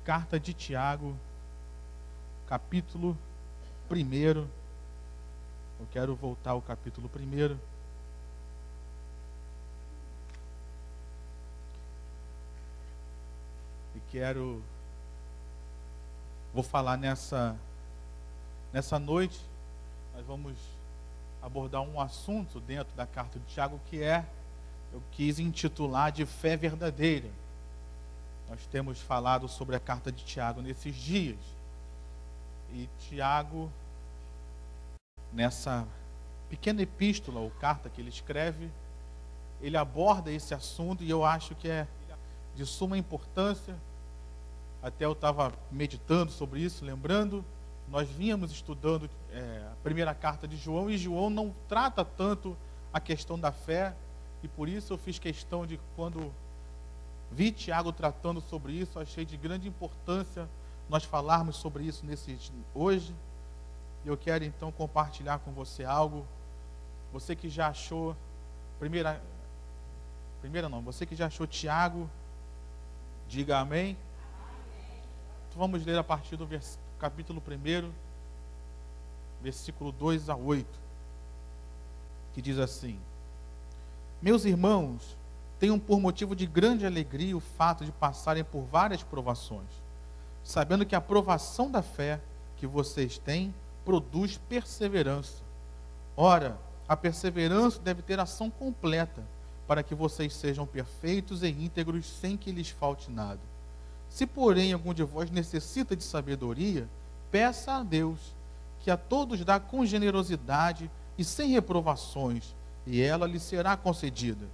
Carta de Tiago, capítulo 1. Eu quero voltar ao capítulo 1. E vou falar nessa noite, nós vamos abordar um assunto dentro da carta de Tiago que eu quis intitular de fé verdadeira. Nós temos falado sobre a carta de Tiago nesses dias. E Tiago, nessa pequena epístola ou carta que ele escreve, ele aborda esse assunto e eu acho que é de suma importância. Até eu estava meditando sobre isso, lembrando, nós vínhamos estudando a primeira carta de João, e João não trata tanto a questão da fé, e por isso eu fiz questão de, quando vi Tiago tratando sobre isso, achei de grande importância nós falarmos sobre isso hoje. E eu quero então compartilhar com você algo. Você que já achou você que já achou Tiago, diga amém. Então vamos ler a partir do capítulo 1, versículo 2 a 8, que diz assim: Meus irmãos, tenham por motivo de grande alegria o fato de passarem por várias provações, sabendo que a provação da fé que vocês têm produz perseverança. Ora, a perseverança deve ter ação completa, para que vocês sejam perfeitos e íntegros, sem que lhes falte nada. Se, porém, algum de vós necessita de sabedoria, peça a Deus, que a todos dá com generosidade e sem reprovações, e ela lhe será concedida.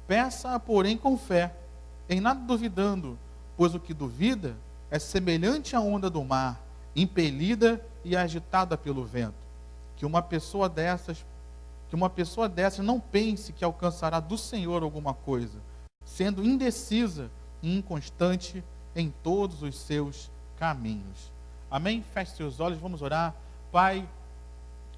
Peça-a, porém, com fé, em nada duvidando, pois o que duvida é semelhante à onda do mar, impelida e agitada pelo vento. Que uma pessoa dessas não pense que alcançará do Senhor alguma coisa, sendo indecisa e inconstante em todos os seus caminhos. Amém? Feche seus olhos, vamos orar. Pai,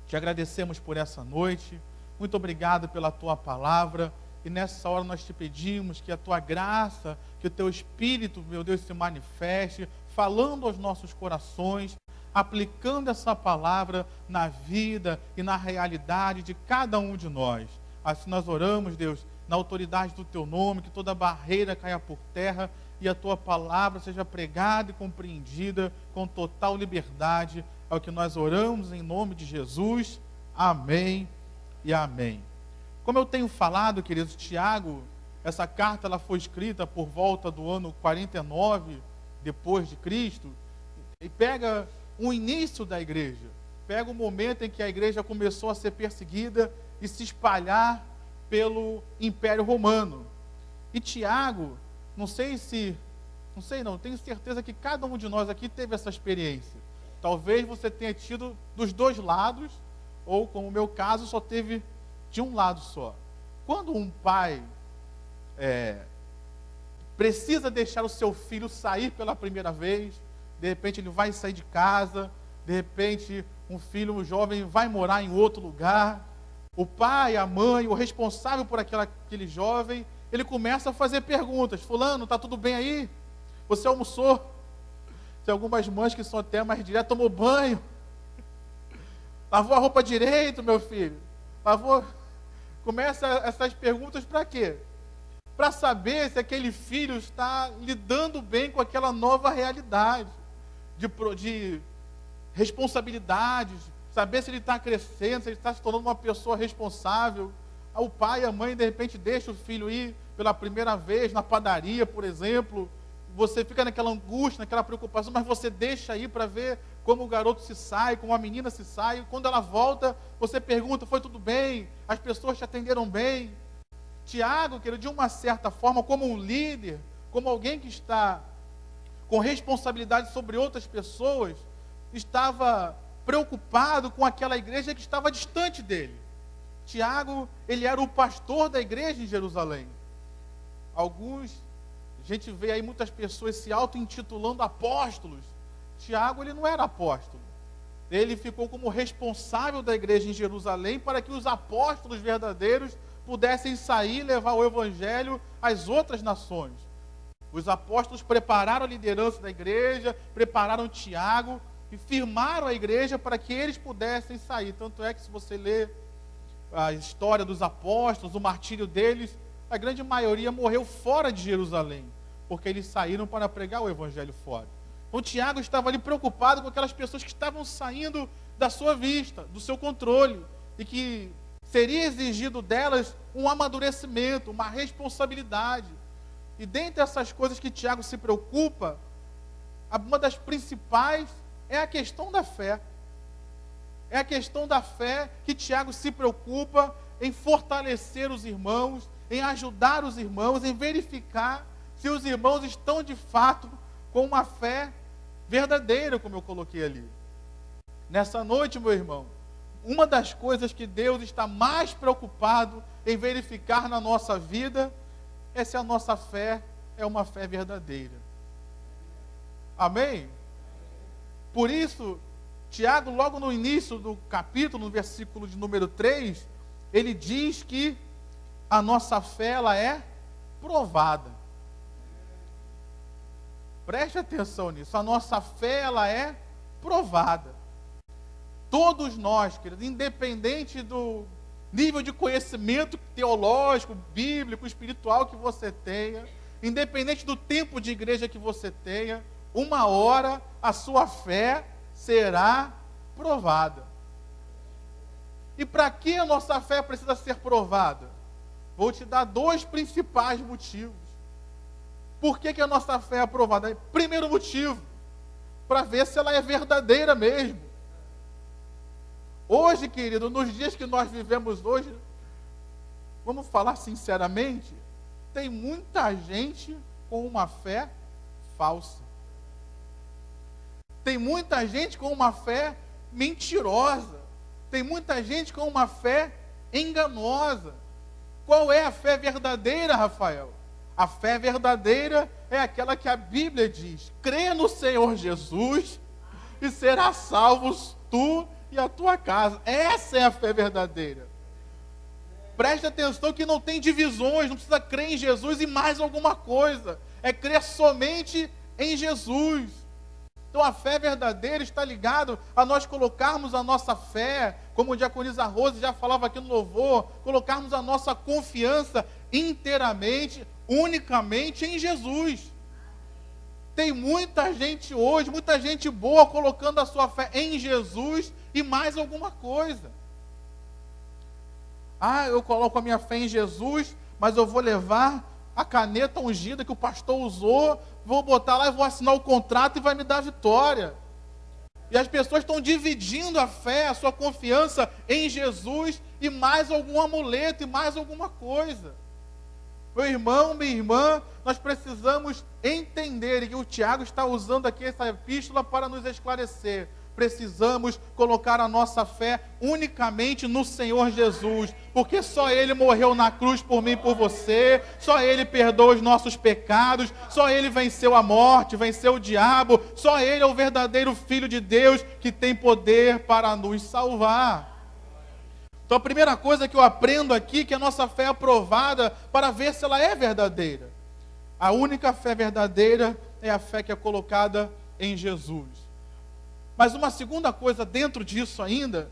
te agradecemos por essa noite, muito obrigado pela tua palavra. E nessa hora nós te pedimos que a tua graça, que o teu Espírito, meu Deus, se manifeste, falando aos nossos corações, aplicando essa palavra na vida e na realidade de cada um de nós. Assim nós oramos, Deus, na autoridade do teu nome, que toda barreira caia por terra e a tua palavra seja pregada e compreendida com total liberdade. É o que nós oramos em nome de Jesus. Amém e amém. Como eu tenho falado, queridos, Tiago, essa carta ela foi escrita por volta do ano 49 depois de Cristo, e pega o início da igreja, pega o momento em que a igreja começou a ser perseguida e se espalhar pelo Império Romano. E Tiago, tenho certeza que cada um de nós aqui teve essa experiência. Talvez você tenha tido dos dois lados, ou como o meu caso, só teve de um lado só. Quando um pai precisa deixar o seu filho sair pela primeira vez, de repente ele vai sair de casa, de repente um filho jovem vai morar em outro lugar, o pai, a mãe, o responsável por aquele jovem, ele começa a fazer perguntas. Fulano, está tudo bem aí? Você almoçou? Tem algumas mães que são até mais diretas: tomou banho? Lavou a roupa direito, meu filho? Lavou? Começa essas perguntas para quê? Para saber se aquele filho está lidando bem com aquela nova realidade de responsabilidades, saber se ele está crescendo, se ele está se tornando uma pessoa responsável. O pai e a mãe, de repente, deixam o filho ir pela primeira vez na padaria, por exemplo. Você fica naquela angústia, naquela preocupação, mas você deixa ir para ver como o garoto se sai, como a menina se sai. Quando ela volta, você pergunta: foi tudo bem? As pessoas te atenderam bem? Tiago, querido, de uma certa forma, como um líder, como alguém que está com responsabilidade sobre outras pessoas, estava preocupado com aquela igreja que estava distante dele. Tiago, ele era o pastor da igreja em Jerusalém. A gente vê aí muitas pessoas se auto-intitulando apóstolos. Tiago, ele não era apóstolo. Ele ficou como responsável da igreja em Jerusalém para que os apóstolos verdadeiros pudessem sair e levar o evangelho às outras nações. Os apóstolos prepararam a liderança da igreja, prepararam Tiago e firmaram a igreja para que eles pudessem sair. Tanto é que, se você ler a história dos apóstolos, o martírio deles, a grande maioria morreu fora de Jerusalém, porque eles saíram para pregar o evangelho fora. Então Tiago estava ali preocupado com aquelas pessoas que estavam saindo da sua vista, do seu controle, e que seria exigido delas um amadurecimento, uma responsabilidade. E dentre essas coisas que Tiago se preocupa, uma das principais é a questão da fé. É a questão da fé que Tiago se preocupa em fortalecer os irmãos, em ajudar os irmãos, em verificar se os irmãos estão de fato com uma fé verdadeira, como eu coloquei ali. Nessa noite, meu irmão, uma das coisas que Deus está mais preocupado em verificar na nossa vida é se a nossa fé é uma fé verdadeira. Amém? Por isso, Tiago, logo no início do capítulo, no versículo de número 3, ele diz que a nossa fé, ela é provada. Preste atenção nisso. A nossa fé, ela é provada. Todos nós, queridos, independente do nível de conhecimento teológico, bíblico, espiritual que você tenha, independente do tempo de igreja que você tenha, uma hora a sua fé será provada. E para que a nossa fé precisa ser provada? Vou te dar dois principais motivos. Por que a nossa fé é aprovada? Primeiro motivo, para ver se ela é verdadeira mesmo. Hoje, querido, nos dias que nós vivemos hoje, vamos falar sinceramente, tem muita gente com uma fé falsa. Tem muita gente com uma fé mentirosa. Tem muita gente com uma fé enganosa. Qual é a fé verdadeira, Rafael? A fé verdadeira é aquela que a Bíblia diz: crê no Senhor Jesus e serás salvos tu e a tua casa. Essa é a fé verdadeira. Preste atenção que não tem divisões, não precisa crer em Jesus e mais alguma coisa. É crer somente em Jesus. Então a fé verdadeira está ligada a nós colocarmos a nossa fé, como o diaconisa Rose já falava aqui no louvor, colocarmos a nossa confiança inteiramente, unicamente em Jesus. Tem muita gente hoje, muita gente boa colocando a sua fé em Jesus e mais alguma coisa. Ah, eu coloco a minha fé em Jesus, mas eu vou levar a caneta ungida que o pastor usou, vou botar lá e vou assinar o contrato e vai me dar vitória. E as pessoas estão dividindo a fé, a sua confiança em Jesus e mais algum amuleto e mais alguma coisa. Meu irmão, minha irmã, nós precisamos entender, e o Tiago está usando aqui essa epístola para nos esclarecer. Precisamos colocar a nossa fé unicamente no Senhor Jesus, porque só Ele morreu na cruz por mim e por você, só Ele perdoa os nossos pecados, só Ele venceu a morte, venceu o diabo, só Ele é o verdadeiro Filho de Deus que tem poder para nos salvar. Então a primeira coisa que eu aprendo aqui é que a nossa fé é aprovada para ver se ela é verdadeira. A única fé verdadeira é a fé que é colocada em Jesus. Mas uma segunda coisa dentro disso ainda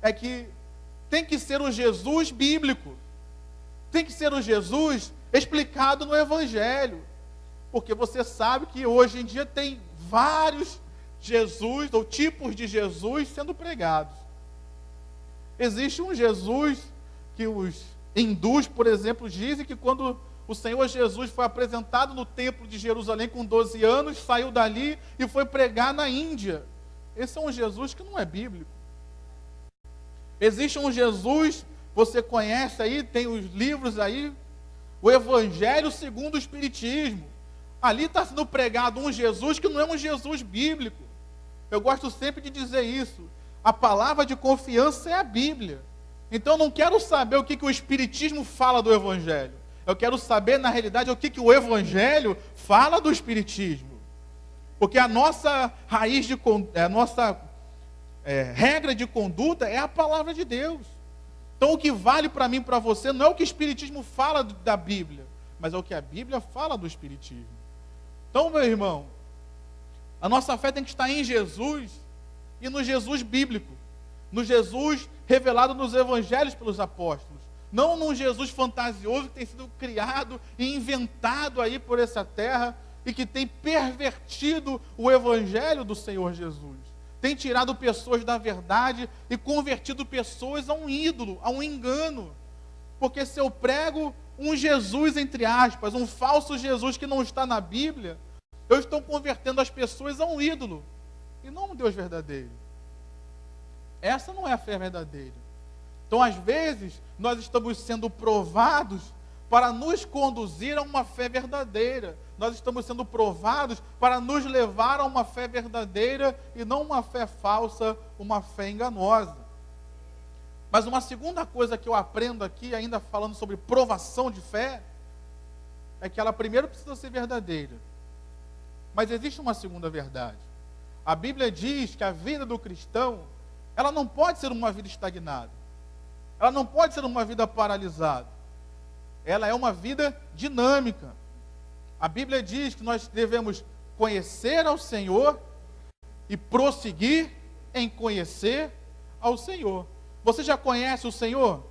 é que tem que ser o Jesus bíblico. Tem que ser o Jesus explicado no Evangelho. Porque você sabe que hoje em dia tem vários Jesus ou tipos de Jesus sendo pregados. Existe um Jesus que os hindus, por exemplo, dizem que quando o Senhor Jesus foi apresentado no templo de Jerusalém com 12 anos, saiu dali e foi pregar na Índia. Esse é um Jesus que não é bíblico. Existe um Jesus, você conhece aí, tem os livros aí, o Evangelho segundo o Espiritismo. Ali está sendo pregado um Jesus que não é um Jesus bíblico. Eu gosto sempre de dizer isso. A palavra de confiança é a Bíblia. Então eu não quero saber o que o Espiritismo fala do Evangelho. Eu quero saber, na realidade, o que o Evangelho fala do Espiritismo. Porque a nossa raiz, a nossa regra de conduta é a palavra de Deus. Então o que vale para mim e para você não é o que o Espiritismo fala da Bíblia, mas é o que a Bíblia fala do Espiritismo. Então, meu irmão, a nossa fé tem que estar em Jesus e no Jesus bíblico, no Jesus revelado nos evangelhos pelos apóstolos, não num Jesus fantasioso que tem sido criado e inventado aí por essa terra e que tem pervertido o evangelho do Senhor Jesus. Tem tirado pessoas da verdade e convertido pessoas a um ídolo, a um engano. Porque se eu prego um Jesus, entre aspas, um falso Jesus que não está na Bíblia, eu estou convertendo as pessoas a um ídolo e não um Deus verdadeiro. Essa não é a fé verdadeira. Então, às vezes, nós estamos sendo provados para nos conduzir a uma fé verdadeira. Nós estamos sendo provados para nos levar a uma fé verdadeira e não uma fé falsa, uma fé enganosa. Mas uma segunda coisa que eu aprendo aqui, ainda falando sobre provação de fé, é que ela primeiro precisa ser verdadeira. Mas existe uma segunda verdade. A Bíblia diz que a vida do cristão, ela não pode ser uma vida estagnada. Ela não pode ser uma vida paralisada. Ela é uma vida dinâmica. A Bíblia diz que nós devemos conhecer ao Senhor e prosseguir em conhecer ao Senhor. Você já conhece o Senhor?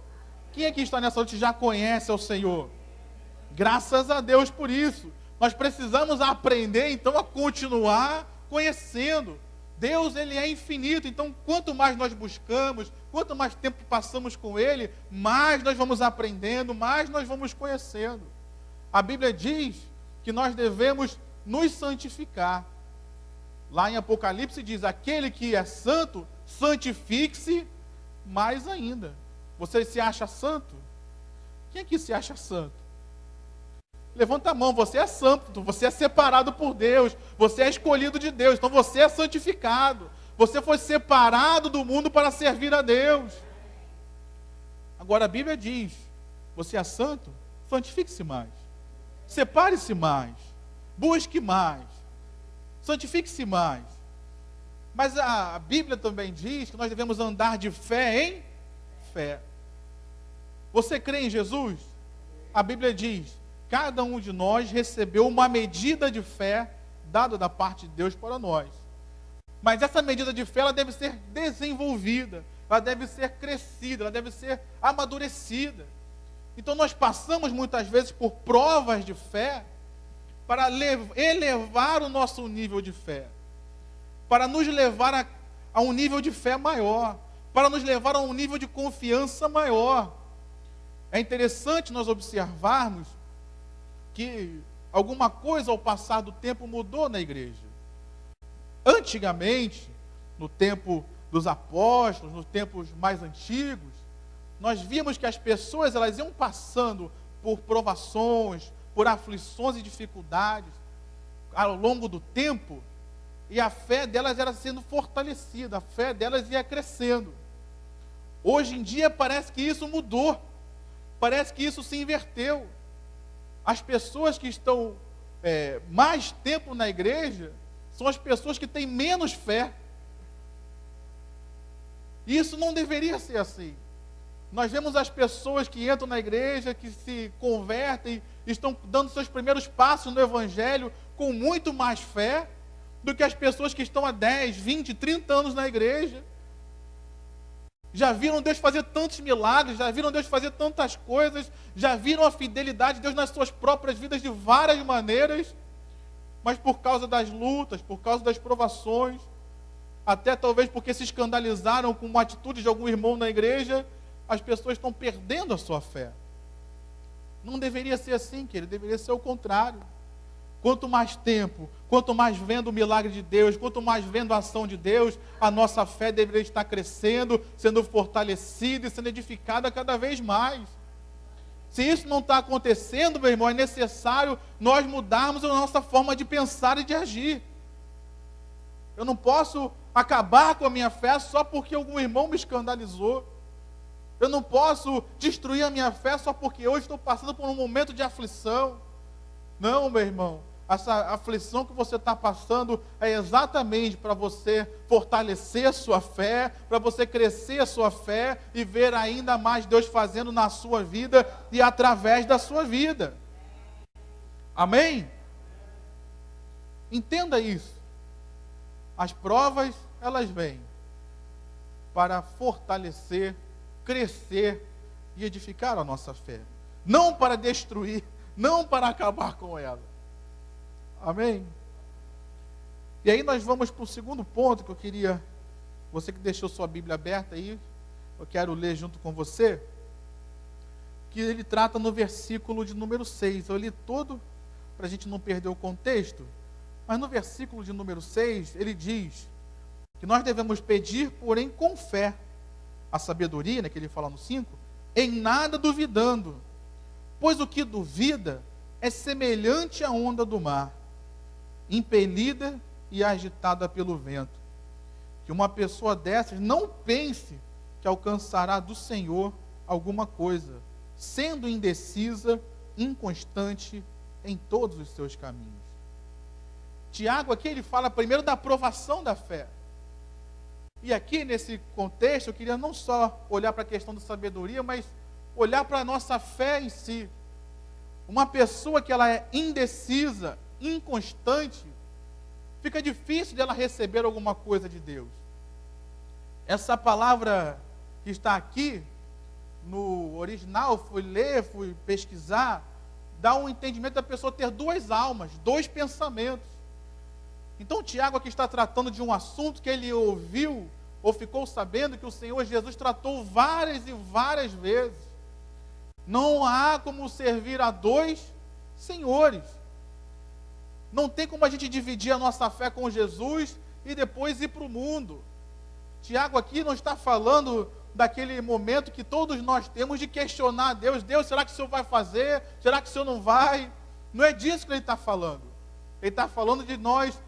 Quem aqui está nessa noite já conhece ao Senhor? Graças a Deus por isso. Nós precisamos aprender, então, a continuar conhecendo. Deus, Ele é infinito, então, quanto mais nós buscamos, quanto mais tempo passamos com Ele, mais nós vamos aprendendo, mais nós vamos conhecendo. A Bíblia diz que nós devemos nos santificar. Lá em Apocalipse diz, aquele que é santo, santifique-se mais ainda. Você se acha santo? Quem aqui se acha santo? Levanta a mão, você é santo, você é separado por Deus, você é escolhido de Deus, então você é santificado. Você foi separado do mundo para servir a Deus. Agora a Bíblia diz, você é santo? Santifique-se mais. Separe-se mais. Busque mais. Santifique-se mais. Mas a Bíblia também diz que nós devemos andar de fé em fé. Você crê em Jesus? A Bíblia diz, cada um de nós recebeu uma medida de fé dada da parte de Deus para nós. Mas essa medida de fé, ela deve ser desenvolvida, ela deve ser crescida, ela deve ser amadurecida. Então nós passamos muitas vezes por provas de fé para elevar o nosso nível de fé, para nos levar a um nível de fé maior, para nos levar a um nível de confiança maior. É interessante nós observarmos que alguma coisa ao passar do tempo mudou na igreja. Antigamente, no tempo dos apóstolos, nos tempos mais antigos, nós víamos que as pessoas elas iam passando por provações, por aflições e dificuldades ao longo do tempo, e a fé delas era sendo fortalecida, a fé delas ia crescendo. Hoje em dia parece que isso mudou, parece que isso se inverteu. As pessoas que estão mais tempo na igreja são as pessoas que têm menos fé. Isso não deveria ser assim. Nós vemos as pessoas que entram na igreja, que se convertem, estão dando seus primeiros passos no Evangelho com muito mais fé do que as pessoas que estão há 10, 20, 30 anos na igreja. Já viram Deus fazer tantos milagres, já viram Deus fazer tantas coisas, já viram a fidelidade de Deus nas suas próprias vidas de várias maneiras, mas por causa das lutas, por causa das provações, até talvez porque se escandalizaram com uma atitude de algum irmão na igreja, as pessoas estão perdendo a sua fé. Não deveria ser assim, querido, deveria ser o contrário. Quanto mais tempo, quanto mais vendo o milagre de Deus, quanto mais vendo a ação de Deus, a nossa fé deveria estar crescendo, sendo fortalecida e sendo edificada cada vez mais. Se isso não está acontecendo, meu irmão, é necessário nós mudarmos a nossa forma de pensar e de agir. Eu não posso acabar com a minha fé só porque algum irmão me escandalizou. Eu não posso destruir a minha fé só porque hoje estou passando por um momento de aflição. Não, meu irmão, essa aflição que você está passando é exatamente para você fortalecer a sua fé, para você crescer a sua fé e ver ainda mais Deus fazendo na sua vida e através da sua vida. Amém? Entenda isso. As provas, elas vêm para fortalecer, crescer e edificar a nossa fé. Não para destruir, não para acabar com ela. Amém? E aí nós vamos para o segundo ponto que eu queria, você que deixou sua Bíblia aberta aí, eu quero ler junto com você, que ele trata no versículo de número 6. Eu li todo para a gente não perder o contexto, mas no versículo de número 6, ele diz que nós devemos pedir, porém com fé, a sabedoria, né, que ele fala no 5, em nada duvidando, pois o que duvida é semelhante à onda do mar, impelida e agitada pelo vento. Que uma pessoa dessas não pense que alcançará do Senhor alguma coisa, sendo indecisa, inconstante em todos os seus caminhos. Tiago aqui ele fala primeiro da aprovação da fé. E aqui nesse contexto eu queria não só olhar para a questão da sabedoria, mas olhar para a nossa fé em si. Uma pessoa que ela é indecisa, inconstante, fica difícil de ela receber alguma coisa de Deus. Essa palavra que está aqui, no original, fui ler, fui pesquisar, dá um entendimento da pessoa ter duas almas, dois pensamentos. Então Tiago aqui está tratando de um assunto que ele ouviu, ou ficou sabendo que o Senhor Jesus tratou várias e várias vezes. Não há como servir a dois senhores. Não tem como a gente dividir a nossa fé com Jesus e depois ir para o mundo. Tiago aqui não está falando daquele momento que todos nós temos de questionar Deus. Deus, será que o Senhor vai fazer? Será que o Senhor não vai? Não é disso que ele está falando. Ele está falando de nós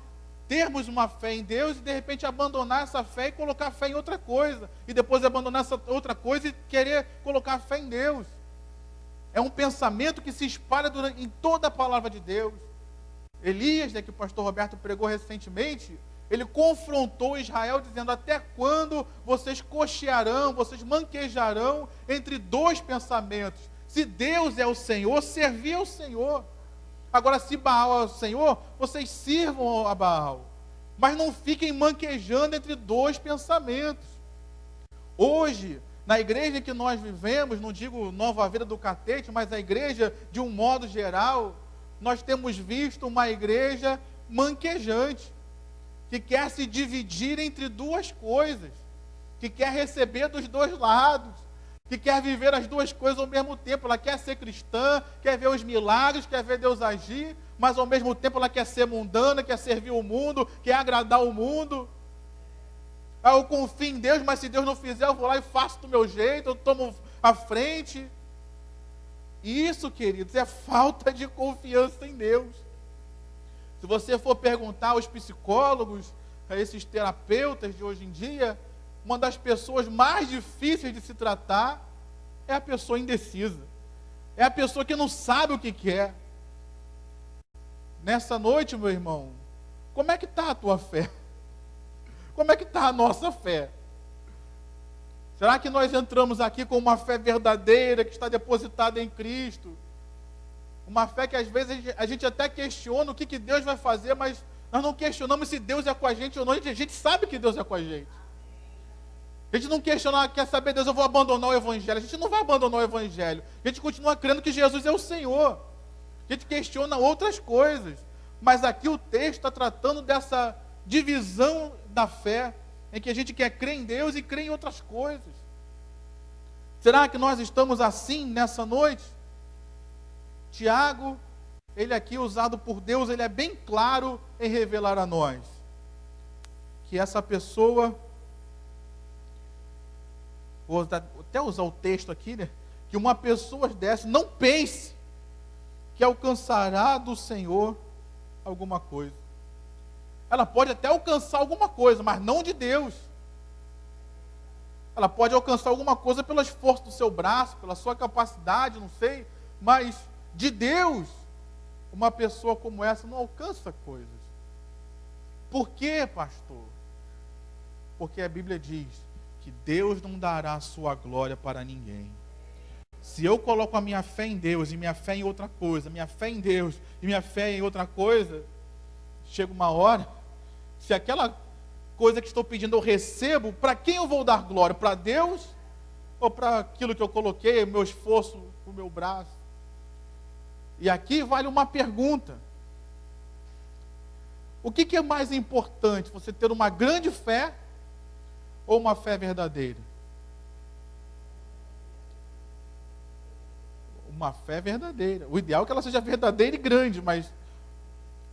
termos uma fé em Deus e de repente abandonar essa fé e colocar fé em outra coisa. E depois abandonar essa outra coisa e querer colocar fé em Deus. É um pensamento que se espalha em toda a palavra de Deus. Elias, né, que o pastor Roberto pregou recentemente, ele confrontou Israel dizendo: até quando vocês cochearão, vocês manquejarão entre dois pensamentos? Se Deus é o Senhor, servir ao Senhor. Agora, se Baal é o Senhor, vocês sirvam a Baal. Mas não fiquem manquejando entre dois pensamentos. Hoje, na igreja que nós vivemos, não digo Nova Vida do Catete, mas a igreja de um modo geral, nós temos visto uma igreja manquejante, que quer se dividir entre duas coisas, que quer receber dos dois lados, que quer viver as duas coisas ao mesmo tempo. Ela quer ser cristã, quer ver os milagres, quer ver Deus agir, mas ao mesmo tempo ela quer ser mundana, quer servir o mundo, quer agradar o mundo. Eu confio em Deus, mas se Deus não fizer, eu vou lá e faço do meu jeito, eu tomo a frente. Isso, queridos, é falta de confiança em Deus. Se você for perguntar aos psicólogos, a esses terapeutas de hoje em dia, uma das pessoas mais difíceis de se tratar é a pessoa indecisa. É a pessoa que não sabe o que quer. Nessa noite, meu irmão, como é que está a tua fé? Como é que está a nossa fé? Será que nós entramos aqui com uma fé verdadeira, que está depositada em Cristo? Uma fé que às vezes a gente até questiona o que Deus vai fazer, mas nós não questionamos se Deus é com a gente ou não. A gente sabe que Deus é com a gente. A gente não questiona, quer saber, Deus, eu vou abandonar o Evangelho. A gente não vai abandonar o Evangelho. A gente continua crendo que Jesus é o Senhor. A gente questiona outras coisas. Mas aqui o texto está tratando dessa divisão da fé, em que a gente quer crer em Deus e crer em outras coisas. Será que nós estamos assim nessa noite? Tiago, ele aqui usado por Deus, ele é bem claro em revelar a nós que essa pessoa, vou até usar o texto aqui, né? Que uma pessoa dessa não pense que alcançará do Senhor alguma coisa. Ela pode até alcançar alguma coisa, mas não de Deus. Ela pode alcançar alguma coisa pelo esforço do seu braço, pela sua capacidade, não sei, mas de Deus, uma pessoa como essa não alcança coisas. Por quê, pastor? Porque a Bíblia diz que Deus não dará a sua glória para ninguém. Se eu coloco a minha fé em Deus e minha fé em outra coisa, minha fé em Deus e minha fé em outra coisa, chega uma hora, se aquela coisa que estou pedindo eu recebo, para quem eu vou dar glória? Para Deus ou para aquilo que eu coloquei, o meu esforço, o meu braço? E aqui vale uma pergunta. O que é mais importante? Você ter uma grande fé ou uma fé verdadeira? Uma fé verdadeira. O ideal é que ela seja verdadeira e grande, mas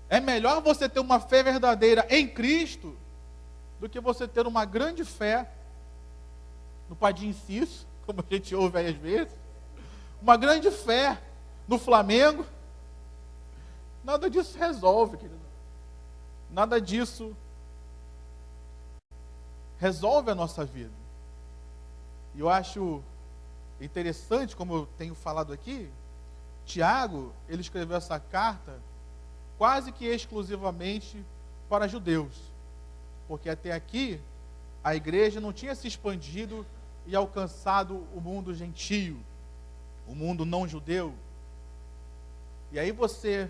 é melhor você ter uma fé verdadeira em Cristo do que você ter uma grande fé no Padre Inciso, como a gente ouve aí às vezes, uma grande fé no Flamengo. Nada disso resolve, querido. Nada disso resolve a nossa vida. E eu acho interessante, como eu tenho falado aqui, Tiago, ele escreveu essa carta quase que exclusivamente para judeus, porque até aqui a igreja não tinha se expandido e alcançado o mundo gentio, o mundo não judeu. E aí você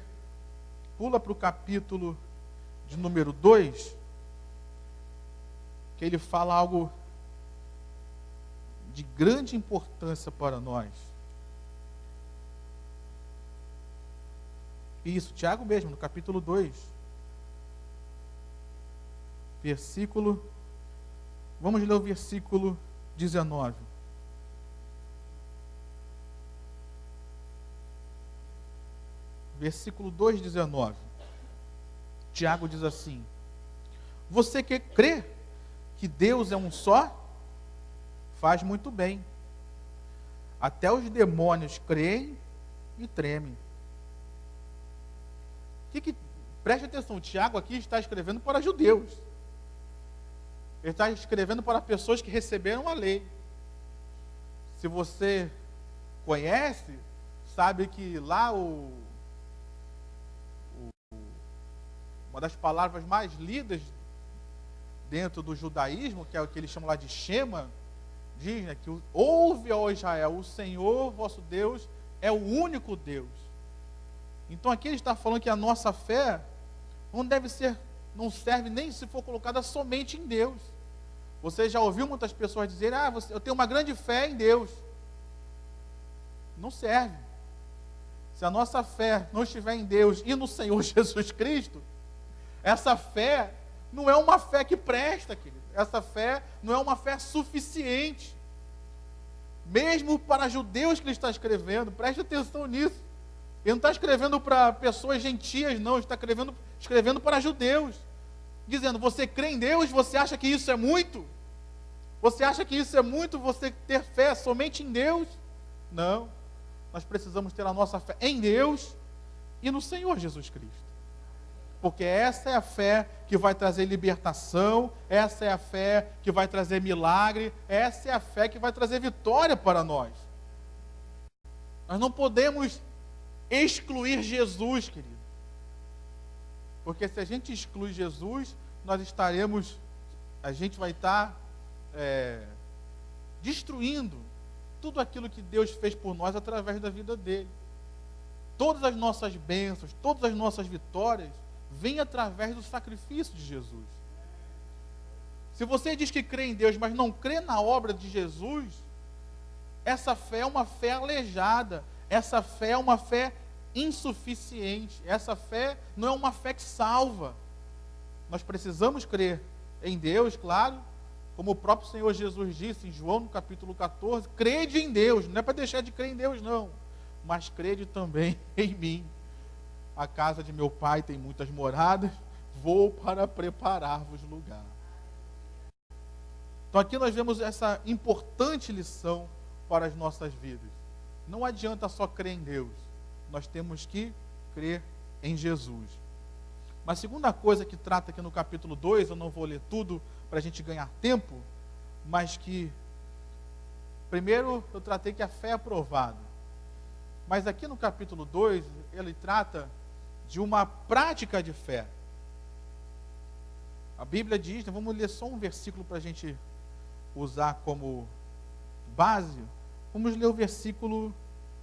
pula para o capítulo de número 2, que ele fala algo de grande importância para nós. Isso, Tiago mesmo, no capítulo 2, versículo, vamos ler o versículo 19. Versículo 2:19. Tiago diz assim: você que crê que Deus é um só, faz muito bem. Até os demônios creem e tremem. Preste atenção, Tiago aqui está escrevendo para judeus. Ele está escrevendo para pessoas que receberam a lei. Se você conhece, sabe que lá uma das palavras mais lidas dentro do judaísmo, que é o que eles chamam lá de Shema, diz, né, que ouve, ó Israel, o Senhor vosso Deus é o único Deus. Então aqui ele está falando que a nossa fé não serve nem se for colocada somente em Deus. Você já ouviu muitas pessoas dizerem: eu tenho uma grande fé em Deus. Não serve. Se a nossa fé não estiver em Deus e no Senhor Jesus Cristo, essa fé não é uma fé que presta, querido. Essa fé não é uma fé suficiente. Mesmo para judeus que ele está escrevendo, preste atenção nisso. Ele não está escrevendo para pessoas gentias, não. Ele está escrevendo para judeus. Dizendo: você crê em Deus, você acha que isso é muito? Você acha que isso é muito, você ter fé somente em Deus? Não. Nós precisamos ter a nossa fé em Deus e no Senhor Jesus Cristo. Porque essa é a fé que vai trazer libertação, essa é a fé que vai trazer milagre, essa é a fé que vai trazer vitória para nós. Nós não podemos excluir Jesus, querido. Porque se a gente exclui Jesus, a gente vai estar destruindo tudo aquilo que Deus fez por nós através da vida dele. Todas as nossas bênçãos, todas as nossas vitórias vêm através do sacrifício de Jesus. Se você diz que crê em Deus, mas não crê na obra de Jesus, essa fé é uma fé aleijada, essa fé é uma fé insuficiente, essa fé não é uma fé que salva. Nós precisamos crer em Deus, claro, como o próprio Senhor Jesus disse em João no capítulo 14, crede em Deus, não é para deixar de crer em Deus não, mas crede também em mim. A casa de meu pai tem muitas moradas, vou para preparar-vos lugar. Então aqui nós vemos essa importante lição para as nossas vidas. Não adianta só crer em Deus, nós temos que crer em Jesus. Mas a segunda coisa que trata aqui no capítulo 2, eu não vou ler tudo para a gente ganhar tempo, mas que, primeiro eu tratei que a fé é aprovada. Mas aqui no capítulo 2, ele trata de uma prática de fé. A Bíblia diz, vamos ler só um versículo para a gente usar como base. Vamos ler o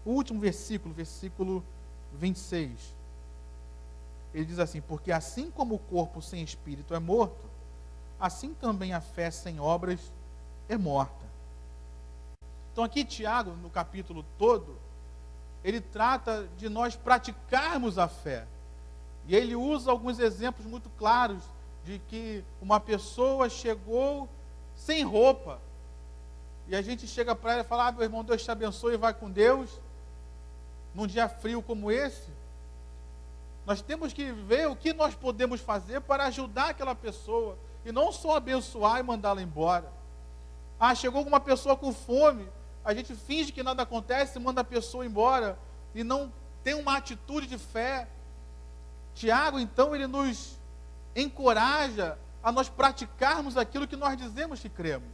último versículo, versículo 26. ele diz assim: porque assim como o corpo sem espírito é morto, assim também a fé sem obras é morta. Então aqui Tiago, no capítulo todo, ele trata de nós praticarmos a fé. E ele usa alguns exemplos muito claros de que uma pessoa chegou sem roupa. E a gente chega para ela e fala: meu irmão, Deus te abençoe e vai com Deus. Num dia frio como esse, nós temos que ver o que nós podemos fazer para ajudar aquela pessoa. E não só abençoar e mandá-la embora. Chegou alguma pessoa com fome, a gente finge que nada acontece, manda a pessoa embora e não tem uma atitude de fé. Tiago, então, ele nos encoraja a nós praticarmos aquilo que nós dizemos que cremos.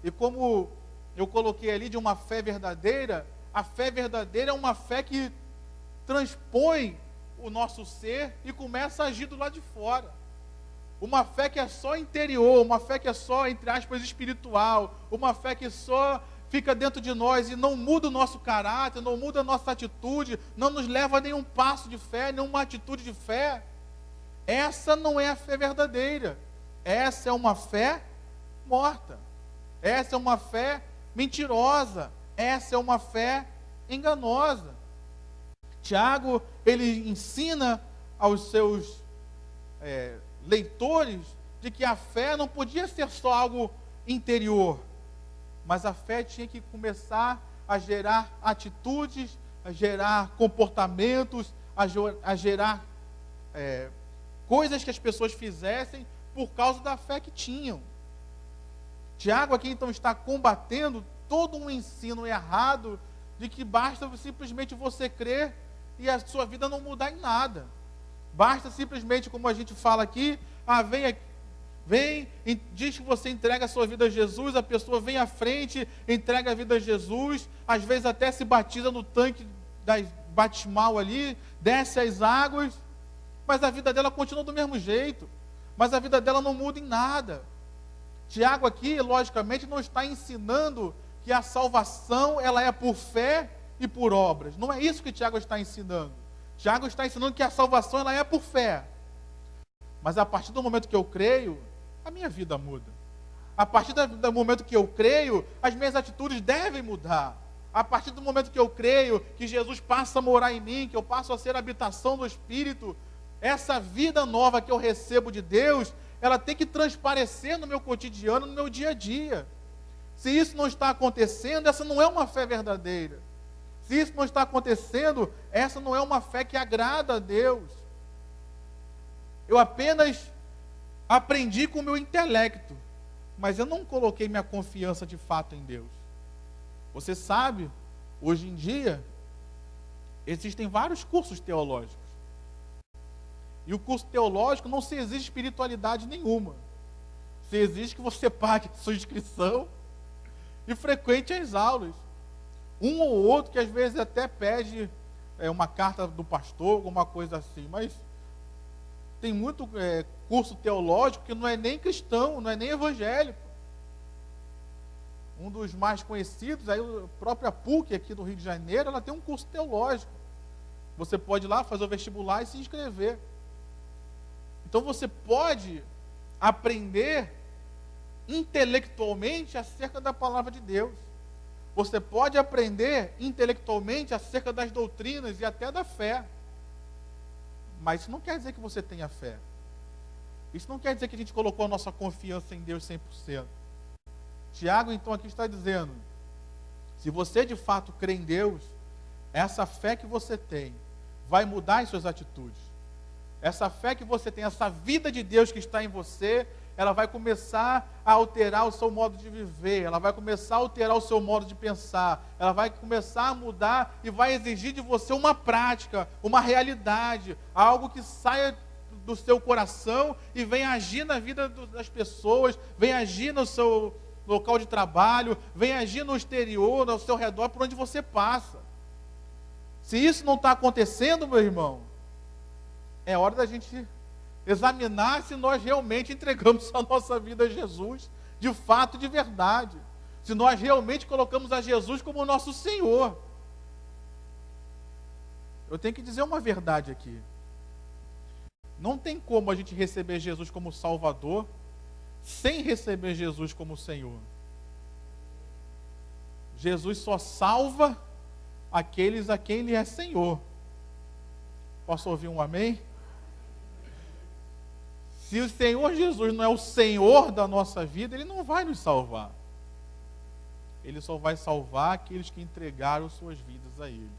E como eu coloquei ali de uma fé verdadeira, a fé verdadeira é uma fé que transpõe o nosso ser e começa a agir do lado de fora. Uma fé que é só interior, uma fé que é só, entre aspas, espiritual, uma fé que só fica dentro de nós e não muda o nosso caráter, não muda a nossa atitude, não nos leva a nenhum passo de fé, nenhuma atitude de fé. Essa não é a fé verdadeira. Essa é uma fé morta. Essa é uma fé mentirosa. Essa é uma fé enganosa. Tiago, ele ensina aos seus leitores de que a fé não podia ser só algo interior, mas a fé tinha que começar a gerar atitudes, a gerar comportamentos, a gerar coisas que as pessoas fizessem por causa da fé que tinham. Tiago aqui então está combatendo todo um ensino errado de que basta simplesmente você crer e a sua vida não mudar em nada. Basta simplesmente, como a gente fala aqui, vem, diz que você entrega a sua vida a Jesus, a pessoa vem à frente, entrega a vida a Jesus, às vezes até se batiza no tanque da batismal ali, desce as águas, mas a vida dela continua do mesmo jeito, mas a vida dela não muda em nada. Tiago aqui, logicamente, não está ensinando que a salvação ela é por fé e por obras. Não é isso que Tiago está ensinando. Tiago está ensinando que a salvação ela é por fé. Mas a partir do momento que eu creio, a minha vida muda. A partir do momento que eu creio, as minhas atitudes devem mudar. A partir do momento que eu creio que Jesus passa a morar em mim, que eu passo a ser a habitação do Espírito, essa vida nova que eu recebo de Deus, ela tem que transparecer no meu cotidiano, no meu dia a dia. Se isso não está acontecendo, essa não é uma fé verdadeira. Se isso não está acontecendo, essa não é uma fé que agrada a Deus. Eu apenas aprendi com o meu intelecto, mas eu não coloquei minha confiança de fato em Deus. Você sabe, hoje em dia, existem vários cursos teológicos. E o curso teológico não se exige espiritualidade nenhuma. Se exige que você pague sua inscrição e frequente as aulas. Um ou outro que às vezes até pede uma carta do pastor, alguma coisa assim, mas tem muito curso teológico que não é nem cristão, não é nem evangélico. Um dos mais conhecidos, aí a própria PUC aqui do Rio de Janeiro, ela tem um curso teológico. Você pode ir lá fazer o vestibular e se inscrever. Então você pode aprender intelectualmente acerca da palavra de Deus. Você pode aprender intelectualmente acerca das doutrinas e até da fé. Mas isso não quer dizer que você tenha fé. Isso não quer dizer que a gente colocou a nossa confiança em Deus 100%. Tiago, então, aqui está dizendo, se você de fato crê em Deus, essa fé que você tem vai mudar as suas atitudes. Essa fé que você tem, essa vida de Deus que está em você, ela vai começar a alterar o seu modo de viver, ela vai começar a alterar o seu modo de pensar, ela vai começar a mudar e vai exigir de você uma prática, uma realidade, algo que saia do seu coração e venha agir na vida das pessoas, venha agir no seu local de trabalho, venha agir no exterior, ao seu redor, por onde você passa. Se isso não está acontecendo, meu irmão, é hora da gente examinar se nós realmente entregamos a nossa vida a Jesus, de fato, de verdade. Se nós realmente colocamos a Jesus como nosso Senhor. Eu tenho que dizer uma verdade aqui. Não tem como a gente receber Jesus como Salvador sem receber Jesus como Senhor. Jesus só salva aqueles a quem Ele é Senhor. Posso ouvir um amém? Se o Senhor Jesus não é o Senhor da nossa vida, Ele não vai nos salvar. Ele só vai salvar aqueles que entregaram suas vidas a Ele.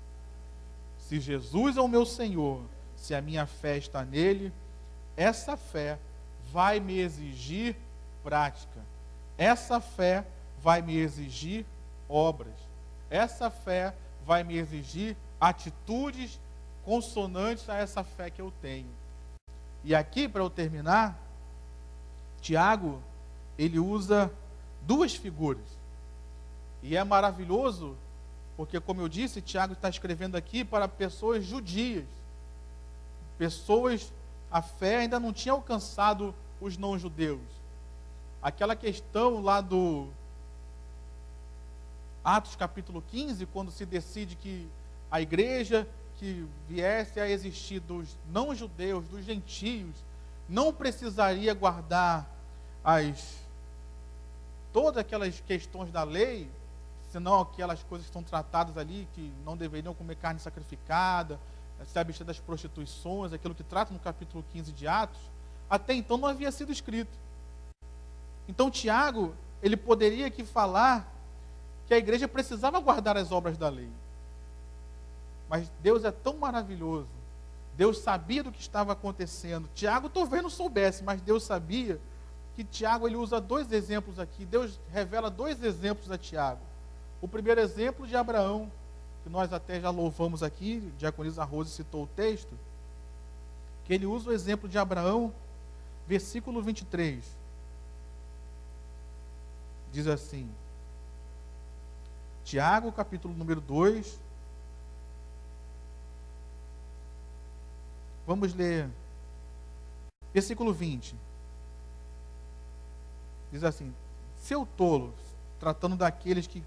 Se Jesus é o meu Senhor, se a minha fé está nele, essa fé vai me exigir prática. Essa fé vai me exigir obras. Essa fé vai me exigir atitudes consonantes a essa fé que eu tenho. E aqui, para eu terminar, Tiago, ele usa duas figuras. E é maravilhoso, porque, como eu disse, Tiago está escrevendo aqui para pessoas judias. Pessoas, a fé ainda não tinha alcançado os não-judeus. Aquela questão lá do Atos capítulo 15, quando se decide que a igreja que viesse a existir dos não-judeus, dos gentios, não precisaria guardar todas aquelas questões da lei, senão aquelas coisas que estão tratadas ali, que não deveriam comer carne sacrificada, se abster das prostituições, aquilo que trata no capítulo 15 de Atos, até então não havia sido escrito. Então Tiago, ele poderia aqui falar que a igreja precisava guardar as obras da lei. Mas Deus é tão maravilhoso, Deus sabia do que estava acontecendo. Tiago talvez não soubesse, mas Deus sabia que Tiago, ele usa dois exemplos aqui. Deus revela dois exemplos a Tiago. O primeiro exemplo de Abraão, que nós até já louvamos aqui, a diaconisa Rose citou o texto, que ele usa o exemplo de Abraão, versículo 23. Diz assim, Tiago, capítulo número 2, vamos ler, versículo 20. Diz assim, seu tolo, tratando daqueles que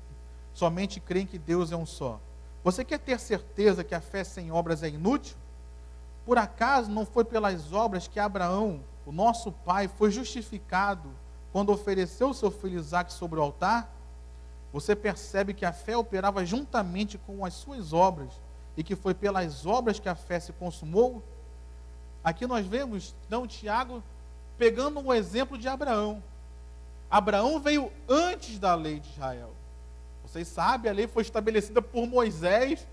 somente creem que Deus é um só. Você quer ter certeza que a fé sem obras é inútil? Por acaso não foi pelas obras que Abraão, o nosso pai, foi justificado quando ofereceu seu filho Isaque sobre o altar? Você percebe que a fé operava juntamente com as suas obras e que foi pelas obras que a fé se consumou? Aqui nós vemos, então, Tiago pegando um exemplo de Abraão. Abraão veio antes da lei de Israel. Vocês sabem, a lei foi estabelecida por Moisés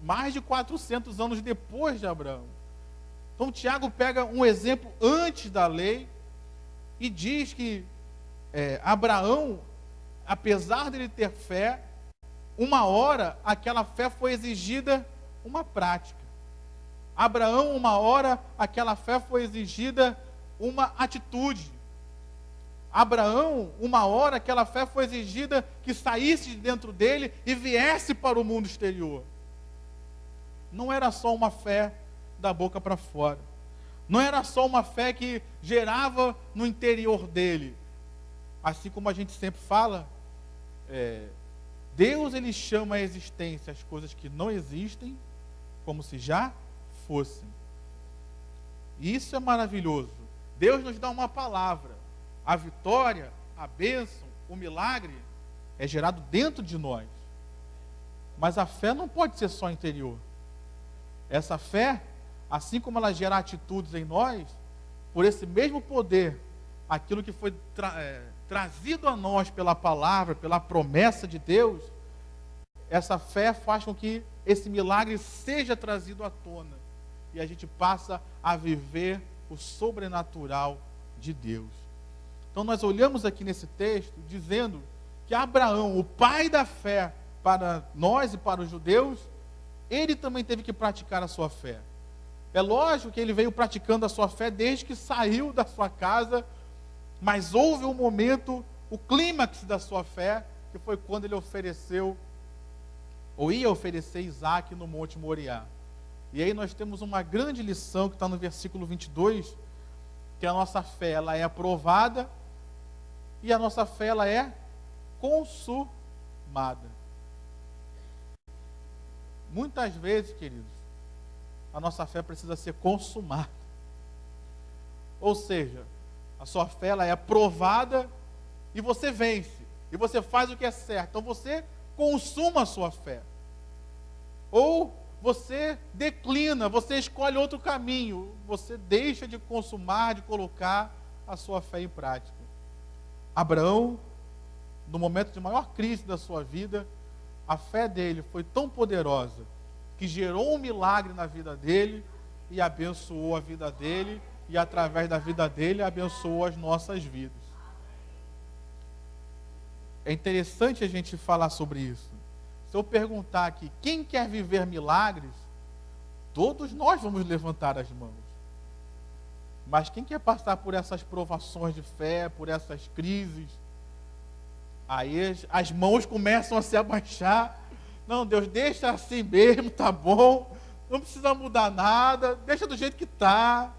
mais de 400 anos depois de Abraão. Então Tiago pega um exemplo antes da lei e diz que Abraão, apesar dele ter fé, uma hora aquela fé foi exigida uma prática. Abraão, uma hora aquela fé foi exigida uma atitude. Abraão, uma hora aquela fé foi exigida que saísse de dentro dele e viesse para o mundo exterior. Não era só uma fé da boca para fora. Não era só uma fé que gerava no interior dele. Assim como a gente sempre fala, Deus, ele chama à existência as coisas que não existem como se já fossem. E isso é maravilhoso. Deus nos dá uma palavra. A vitória, a bênção, o milagre é gerado dentro de nós. Mas a fé não pode ser só interior. Essa fé, assim como ela gera atitudes em nós, por esse mesmo poder, aquilo que foi trazido a nós pela palavra, pela promessa de Deus, essa fé faz com que esse milagre seja trazido à tona. E a gente passa a viver o sobrenatural de Deus. Então nós olhamos aqui nesse texto dizendo que Abraão, o pai da fé para nós e para os judeus, ele também teve que praticar a sua fé. É lógico que ele veio praticando a sua fé desde que saiu da sua casa, mas houve um momento, o clímax da sua fé, que foi quando ele ofereceu, ou ia oferecer Isaque no Monte Moriá. E aí nós temos uma grande lição que está no versículo 22, que a nossa fé ela é aprovada e a nossa fé ela é consumada. Muitas vezes, queridos, a nossa fé precisa ser consumada. Ou seja, a sua fé ela é provada e você vence. E você faz o que é certo. Então você consuma a sua fé. Ou você declina, você escolhe outro caminho. Você deixa de consumar, de colocar a sua fé em prática. Abraão, no momento de maior crise da sua vida, a fé dele foi tão poderosa que gerou um milagre na vida dele e abençoou a vida dele e através da vida dele abençoou as nossas vidas. É interessante a gente falar sobre isso. Se eu perguntar aqui, quem quer viver milagres? Todos nós vamos levantar as mãos. Mas quem quer passar por essas provações de fé, por essas crises? Aí as mãos começam a se abaixar. Não, Deus, deixa assim mesmo, tá bom. Não precisa mudar nada, deixa do jeito que está.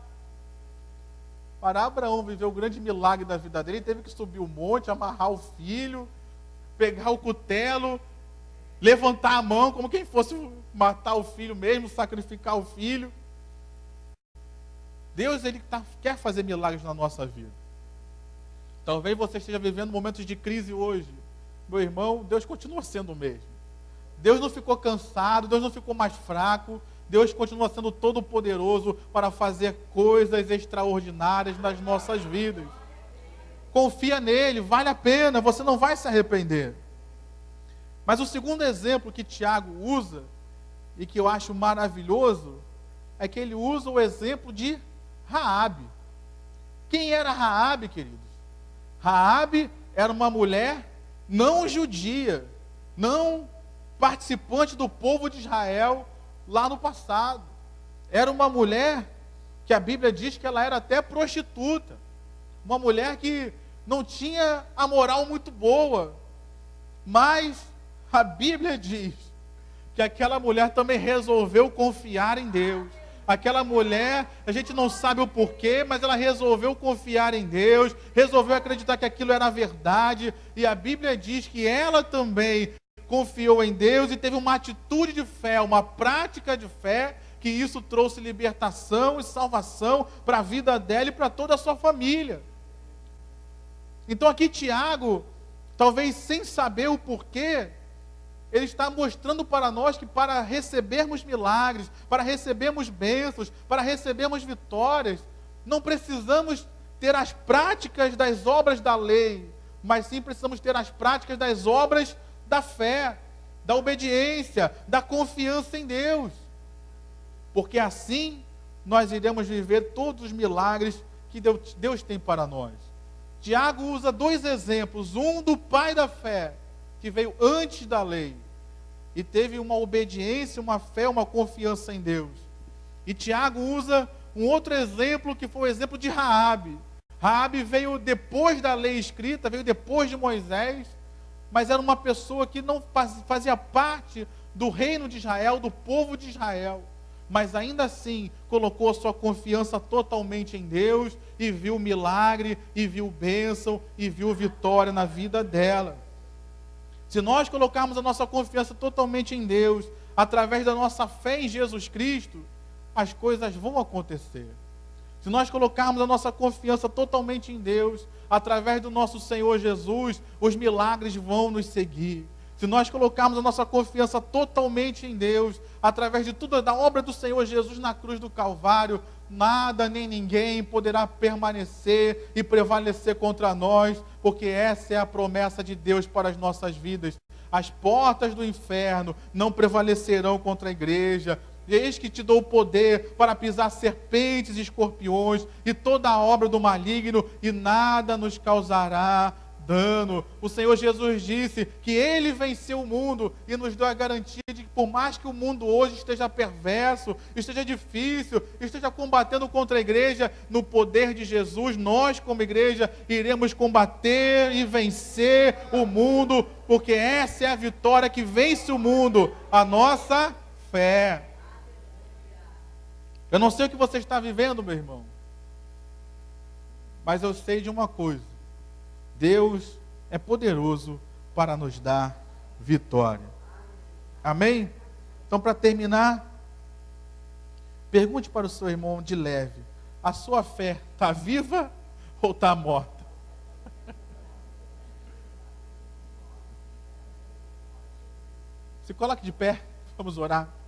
Para Abraão viver o grande milagre da vida dele, ele teve que subir o monte, amarrar o filho, pegar o cutelo, levantar a mão, como quem fosse matar o filho mesmo, sacrificar o filho. Deus, ele quer fazer milagres na nossa vida. Talvez você esteja vivendo momentos de crise hoje. Meu irmão, Deus continua sendo o mesmo. Deus não ficou cansado, Deus não ficou mais fraco. Deus continua sendo todo poderoso para fazer coisas extraordinárias nas nossas vidas. Confia nele, vale a pena, você não vai se arrepender. Mas o segundo exemplo que Tiago usa, e que eu acho maravilhoso, é que ele usa o exemplo de Raabe. Quem era Raabe, queridos? Raabe era uma mulher não judia, não participante do povo de Israel lá no passado. Era uma mulher que a Bíblia diz que ela era até prostituta. Uma mulher que não tinha a moral muito boa. Mas a Bíblia diz que aquela mulher também resolveu confiar em Deus. Aquela mulher, a gente não sabe o porquê, mas ela resolveu confiar em Deus, resolveu acreditar que aquilo era verdade, e a Bíblia diz que ela também confiou em Deus e teve uma atitude de fé, uma prática de fé, que isso trouxe libertação e salvação para a vida dela e para toda a sua família. Então aqui Tiago, talvez sem saber o porquê, ele está mostrando para nós que para recebermos milagres, para recebermos bênçãos, para recebermos vitórias, não precisamos ter as práticas das obras da lei, mas sim precisamos ter as práticas das obras da fé, da obediência, da confiança em Deus. Porque assim nós iremos viver todos os milagres que Deus tem para nós. Tiago usa dois exemplos, um do pai da fé, que veio antes da lei, e teve uma obediência, uma fé, uma confiança em Deus. E Tiago usa um outro exemplo, que foi o exemplo de Raabe. Raabe veio depois da lei escrita, veio depois de Moisés, mas era uma pessoa que não fazia parte do reino de Israel, do povo de Israel, mas ainda assim colocou a sua confiança totalmente em Deus, e viu milagre, e viu bênção, e viu vitória na vida dela. Se nós colocarmos a nossa confiança totalmente em Deus, através da nossa fé em Jesus Cristo, as coisas vão acontecer. Se nós colocarmos a nossa confiança totalmente em Deus, através do nosso Senhor Jesus, os milagres vão nos seguir. Se nós colocarmos a nossa confiança totalmente em Deus, através de tudo da obra do Senhor Jesus na cruz do Calvário, nada nem ninguém poderá permanecer e prevalecer contra nós, porque essa é a promessa de Deus para as nossas vidas. As portas do inferno não prevalecerão contra a igreja. Eis que te dou o poder para pisar serpentes e escorpiões e toda a obra do maligno, e nada nos causará dano. O Senhor Jesus disse que Ele venceu o mundo e nos deu a garantia de que por mais que o mundo hoje esteja perverso, esteja difícil, esteja combatendo contra a igreja, no poder de Jesus, nós como igreja iremos combater e vencer o mundo, porque essa é a vitória que vence o mundo, a nossa fé. Eu não sei o que você está vivendo, meu irmão, mas eu sei de uma coisa: Deus é poderoso para nos dar vitória. Amém? Então, para terminar, pergunte para o seu irmão de leve: A sua fé está viva ou está morta? Se coloque de pé, vamos orar.